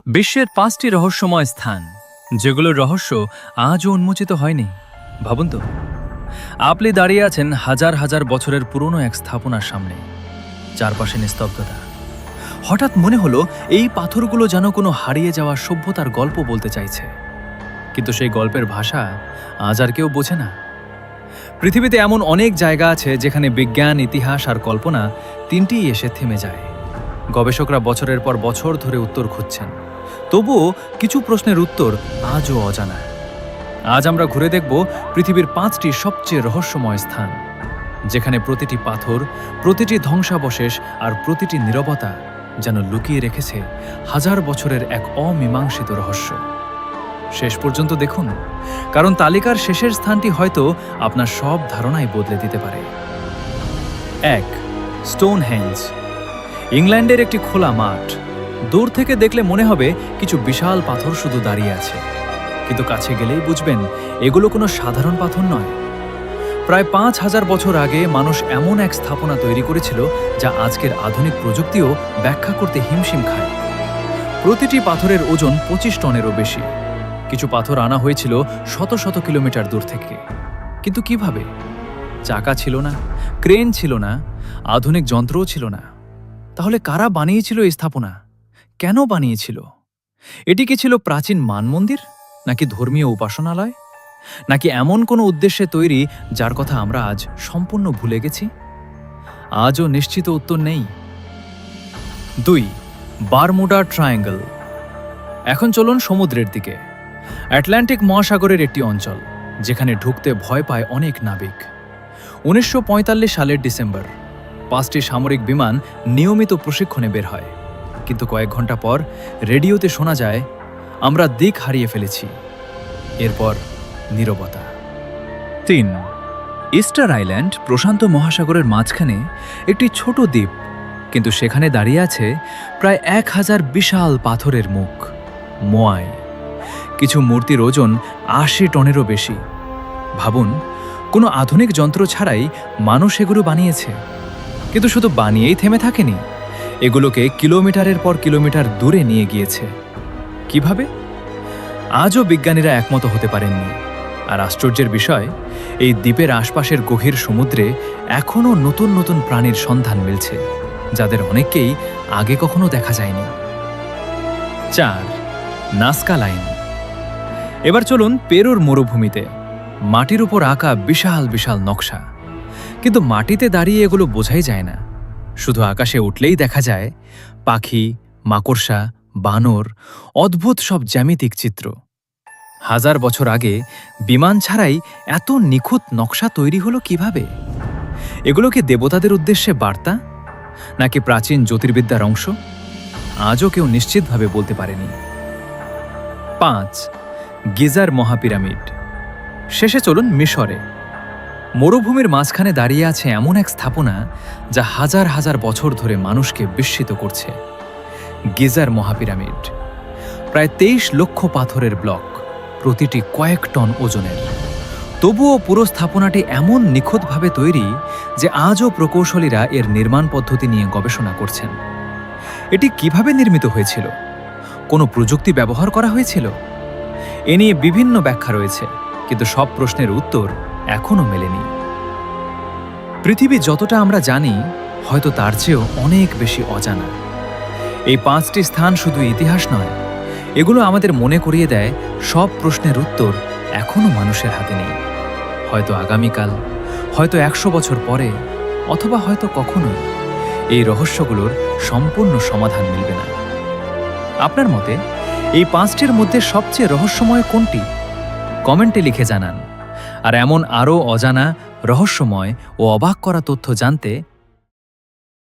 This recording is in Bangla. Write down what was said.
বিশ্বের ৫টি রহস্যময় স্থান যেগুলোর রহস্য আজও উন্মোচিত হয়নি। ভাবুন তো, আপনি দাঁড়িয়ে আছেন হাজার হাজার বছরের পুরনো এক স্থাপনার সামনে, চারপাশে নিস্তব্ধতা। হঠাৎ মনে হলো এই পাথরগুলো যেন কোনো হারিয়ে যাওয়া সভ্যতার গল্প বলতে চাইছে, কিন্তু সেই গল্পের ভাষা আজ আর কেউ বোঝে না। পৃথিবীতে এমন অনেক জায়গা আছে যেখানে বিজ্ঞান, ইতিহাস আর কল্পনা তিনটিই এসে থেমে যায়। গবেষকরা বছরের পর বছর ধরে উত্তর খুঁজছেন, তবুও কিছু প্রশ্নের উত্তর আজও অজানা। আজ আমরা ঘুরে দেখব পৃথিবীর ৫টি সবচেয়ে রহস্যময় স্থান, যেখানে প্রতিটি পাথর, প্রতিটি ধ্বংসাবশেষ আর প্রতিটি নীরবতা যেন লুকিয়ে রেখেছে হাজার বছরের এক অমীমাংসিত রহস্য। শেষ পর্যন্ত দেখুন, কারণ তালিকার শেষের স্থানটি হয়তো আপনার সব ধারণাই বদলে দিতে পারে। ১. স্টোনহেঞ্জ। ইংল্যান্ডের একটি খোলা মাঠ। দূর থেকে দেখলে মনে হবে কিছু বিশাল পাথর শুধু দাঁড়িয়ে আছে, কিন্তু কাছে গেলেই বুঝবেন এগুলো কোনো সাধারণ পাথর নয়। প্রায় ৫,০০০ বছর আগে মানুষ এমন এক স্থাপনা তৈরি করেছিল যা আজকের আধুনিক প্রযুক্তিও ব্যাখ্যা করতে হিমশিম খায়। প্রতিটি পাথরের ওজন ২৫ টনেরও বেশি। কিছু পাথর আনা হয়েছিল শত শত কিলোমিটার দূর থেকে। কিন্তু কিভাবে? চাকা ছিল না, ক্রেন ছিল না, আধুনিক যন্ত্রও ছিল না। তাহলে কারা বানিয়েছিল এই স্থাপনা? কেন বানিয়েছিল? এটি কি ছিল প্রাচীন মানমন্দির, নাকি ধর্মীয় উপাসনালয়, নাকি এমন কোনো উদ্দেশ্যে তৈরি যার কথা আমরা আজ সম্পূর্ণ ভুলে গেছি? আজও নিশ্চিত উত্তর নেই। ২. Bermuda triangle. এখন চলুন সমুদ্রের দিকে। আটলান্টিক মহাসাগরের একটি অঞ্চল যেখানে ঢুকতে ভয় পায় অনেক নাবিক। ১৯৪৫ সালের ডিসেম্বর ৫টি সামরিক বিমান নিয়মিত প্রশিক্ষণে বের হয়, কিন্তু কয়েক ঘন্টা পর রেডিওতে শোনা যায়, আমরা দিক হারিয়ে ফেলেছি। এরপর নীরবতা। ৩. Easter island. প্রশান্ত মহাসাগরের মাঝখানে একটি ছোট দ্বীপ, কিন্তু সেখানে দাঁড়িয়ে আছে প্রায় ১,০০০ বিশাল পাথরের মুখ, মোয়াই। কিছু মূর্তির ওজন ৮০ টনেরও বেশি। ভাবুন, কোনো আধুনিক যন্ত্র ছাড়াই মানুষ এগুলো বানিয়েছে। কিন্তু শুধু বানিয়েই থেমে থাকেনি, এগুলোকে কিলোমিটারের পর কিলোমিটার দূরে নিয়ে গিয়েছে। কিভাবে? আজও বিজ্ঞানীরা একমত হতে পারেননি। আর আশ্চর্যের বিষয়, এই দ্বীপের আশপাশের গভীর সমুদ্রে এখনও নতুন নতুন প্রাণীর সন্ধান মিলছে, যাদের অনেককেই আগে কখনো দেখা যায়নি। ৪. Nazca line. এবার চলুন পেরুর মরুভূমিতে। মাটির উপর আঁকা বিশাল বিশাল নকশা, কিন্তু মাটিতে দাঁড়িয়ে এগুলো বোঝাই যায় না। শুধু আকাশে উঠলেই দেখা যায় পাখি, মাকড়সা, বানর, অদ্ভুত সব জ্যামিতিক চিত্র। হাজার বছর আগে বিমান ছাড়াই এত নিখুঁত নকশা তৈরি হলো কিভাবে? এগুলো কি দেবতাদের উদ্দেশ্যে বার্তা, নাকি প্রাচীন জ্যোতির্বিদ্যার অংশ? আজও কেউ নিশ্চিতভাবে বলতে পারেনি। ৫. গিজার মহাপিরামিড। শেষে চলুন মিশরে। মরুভূমির মাঝখানে দাঁড়িয়ে আছে এমন এক স্থাপনা যা হাজার হাজার বছর ধরে মানুষকে বিস্মিত করছে। গিজার মহাপিরামিড। প্রায় ২৩ লক্ষ পাথরের ব্লক, প্রতিটি কয়েক টন ওজনের। তবুও পুরো স্থাপনাটি এমন নিখুঁতভাবে তৈরি যে আজও প্রকৌশলীরা এর নির্মাণ পদ্ধতি নিয়ে গবেষণা করছেন। এটি কিভাবে নির্মিত হয়েছিল? কোনো প্রযুক্তি ব্যবহার করা হয়েছিল? এ নিয়ে বিভিন্ন ব্যাখ্যা রয়েছে, কিন্তু সব প্রশ্নের উত্তর এখনও মেলেনি। পৃথিবী যতটা আমরা জানি, হয়তো তার চেয়েও অনেক বেশি অজানা। এই ৫টি স্থান শুধু ইতিহাস নয়, এগুলো আমাদের মনে করিয়ে দেয় সব প্রশ্নের উত্তর এখনও মানুষের হাতে নেই। হয়তো আগামীকাল, হয়তো ১০০ বছর পরে, অথবা হয়তো কখনোই এই রহস্যগুলোর সম্পূর্ণ সমাধান মিলবে না। আপনার মতে এই ৫টির মধ্যে সবচেয়ে রহস্যময় কোনটি? কমেন্টে লিখে জানান। আর এমন আরও অজানা, রহস্যময় ও অবাক করা তথ্য জানতে